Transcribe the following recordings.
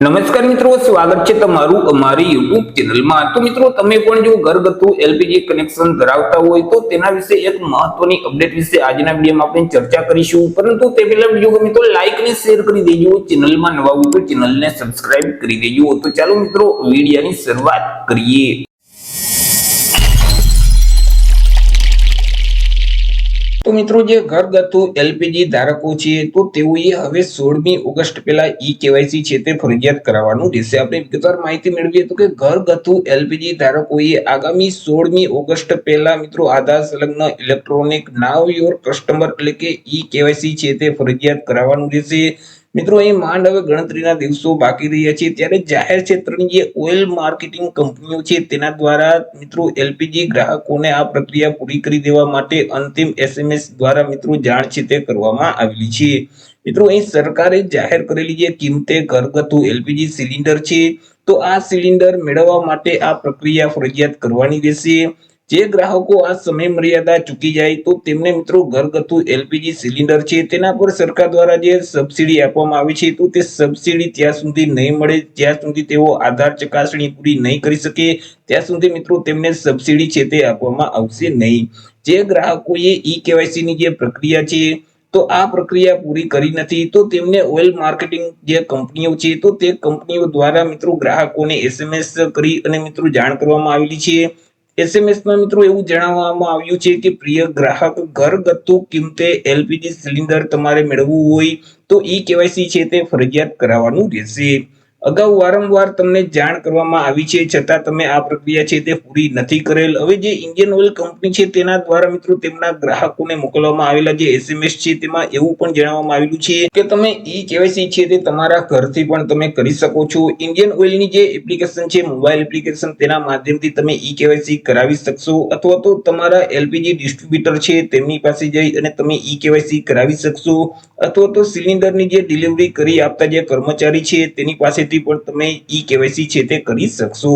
નમસ્કાર મિત્રો, સ્વાગત છે તમારું અમારી YouTube ચેનલમાં। તો મિત્રો, તમે પણ જો ઘરગથ્થુ એલપીજી કનેક્શન ધરાવતા હોય તો તેના વિશે એક મહત્વની અપડેટ વિશે આજના વિડીયોમાં આપણે ચર્ચા કરીશું। પરંતુ તે પહેલા વિડીયો ગમે તો લાઈક અને શેર કરી દેજો, ચેનલમાં નવા હોય તો ચેનલને સબસ્ક્રાઇબ કરી દેજો। તો ચાલો મિત્રો, વિડીયોની શરૂઆત કરીએ। તો મિત્રો, જે ઘરગથ્થુ એલપીજી ધારકો છે તો તેઓએ હવે 16મી ઓગસ્ટ પહેલા ઈ-કેવાયસી છે તે ફરજિયાત કરાવવાનું રહેશે। આપણે વિગતવાર માહિતી મેળવીએ તો કે ઘરગથ્થુ એલપીજી ધારકોએ આગામી 16મી ઓગસ્ટ પહેલા મિત્રો આધાર સંલગ્ન ઇલેક્ટ્રોનિક નાવ યોર કસ્ટમર એટલે કે ઈ-કેવાયસી છે તે ફરજિયાત કરાવવાનું રહેશે। મિત્રો, અહીં માંડ હવે ગણતરીના દિવસો બાકી રહ્યા છે, ત્યારે જાહેર ક્ષેત્રની જે ઓઇલ માર્કેટિંગ કંપનીઓ છે તેના દ્વારા મિત્રો એલપીજી ગ્રાહકોને આ પ્રક્રિયા પૂરી કરી દેવા માટે અંતિમ એસએમએસ દ્વારા મિત્રો જાણ છે તે કરવામાં આવેલી છે। મિત્રો, અહીં સરકારે જાહેર કરેલી જે કિંમતે ઘરગથ્થુ એલપીજી સિલિન્ડર છે તો આ સિલિન્ડર મેળવવા માટે આ પ્રક્રિયા ફરજિયાત કરવાની રહેશે। જે ગ્રાહકો આ સમય મર્યાદા ચૂકી જાય તો તેમને મિત્રો ઘરગથ્થુ એલપીજી સિલિન્ડર છે તેના પર સરકાર દ્વારા જે સબસિડી આપવામાં આવે છે તો તે સબસિડી ત્યાં સુધી નહીં મળે જ્યાં સુધી તેઓ આધાર ચકાસણી પૂરી નહીં કરી શકે, ત્યાં સુધી મિત્રો તેમને સબસિડી છે તે આપવામાં આવશે નહીં। જે ગ્રાહકોએ ઈ-કેવાયસી ની જે પ્રક્રિયા છે તો આ પ્રક્રિયા પૂરી કરી નથી તો તેમને ઓઇલ માર્કેટિંગ જે કંપનીઓ છે તો તે કંપનીઓ દ્વારા મિત્રો ગ્રાહકોને એસએમએસ કરી અને મિત્રો જાણ કરવામાં આવેલી છે। એસએમએસ માં મિત્રો એવું જણાવવામાં આવ્યું છે કે પ્રિય ગ્રાહક, ઘરગથ્થુ કિંમતે એલપીજી સિલિન્ડર તમારે મેળવવું હોય તો ઈ-કેવાયસી છે તે ફરજિયાત કરાવવાનું રહેશે। અગાઉ વારંવાર તમને જાણ કરવામાં આવી છે છતાં તમે આ પ્રક્રિયા છે તે પૂરી નથી કરેલ। હવે જે ઇન્ડિયન ઓઇલ કંપની છે તેના દ્વારા મિત્રો તેમના ગ્રાહકોને મોકલવામાં આવેલા જે એસએમએસ છે તેમાં એવું પણ જણાવવામાં આવેલું છે કે તમે ઈ-કેવાયસી છે તે તમારા ઘરથી પણ તમે કરી શકો છો। ઇન્ડિયન ઓઇલની જે એપ્લિકેશન છે, મોબાઈલ એપ્લિકેશન, તેના માધ્યમથી તમે ઈ-કેવાયસી કરાવી શકશો અથવા તો તમારા એલપીજી ડિસ્ટ્રીબ્યુટર છે તેમની પાસે જઈ અને તમે ઈ-કેવાયસી કરાવી શકશો અથવા તો સિલિન્ડરની જે ડિલિવરી કરી આપતા જે કર્મચારી છે તેની પાસે પણ તમે ઈ-કેવાયસી છે તે કરી શકશો।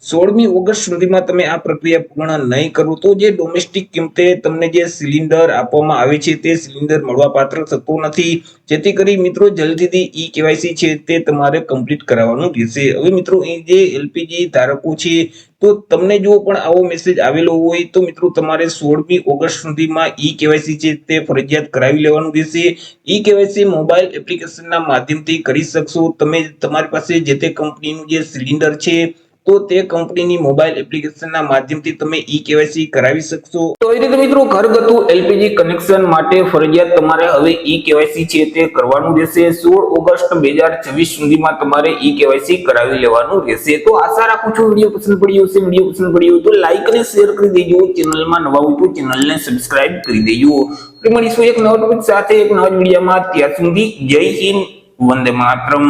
16મી ઓગસ્ટ સુધીમાં તમે આ પ્રક્રિયા પૂર્ણ નહીં કરો તો જે ડોમેસ્ટિક કિંમતે તમને જે સિલિન્ડર આપવામાં આવે છે તે સિલિન્ડર મળવાપાત્ર થતો નથી, જેથી કરી મિત્રો જલ્દીથી ઈ-કેવાયસી છે તે તમારે કમ્પ્લીટ કરાવવાનું રહેશે। હવે મિત્રો, અહીં જે એલપીજી ધારકો છે તો તમને જો પણ આવો મેસેજ આવેલો હોય તો મિત્રો તમારે 16મી ઓગસ્ટ સુધીમાં ઈ-કેવાયસી છે તે ફરજિયાત કરાવી લેવાનું રહેશે। ઈ-કેવાયસી મોબાઈલ એપ્લિકેશનના માધ્યમથી કરી શકશો। તમે તમારી પાસે જે તે કંપનીનું જે સિલિન્ડર છે તો તે કંપનીની મોબાઈલ એપ્લિકેશનના માધ્યમથી તમે ઈ-કેવાયસી કરાવી શકશો। તો એ રીતે મિત્રો ઘરગથ્થુ એલપીજી કનેક્શન માટે ફરજિયાત તમારે હવે ઈ-કેવાયસી છે તે કરવાનું રહેશે। 16 ઓગસ્ટ 2024 સુધીમાં તમારે ઈ-કેવાયસી કરાવી લેવાનું રહેશે। તો આશા રાખું છું વિડીયો પસંદ પડ્યો હશે। વિડીયો પસંદ પડ્યો તો લાઈક અને શેર કરી દેજો, ચેનલમાં નવા હોય તો ચેનલને સબસ્ક્રાઇબ કરી દેજો। મળીશું એક નવા ટોપિક સાથે એક નવા વિડીયોમાં। ત્યાં સુધી જય હિન્દ, વંદે માતરમ।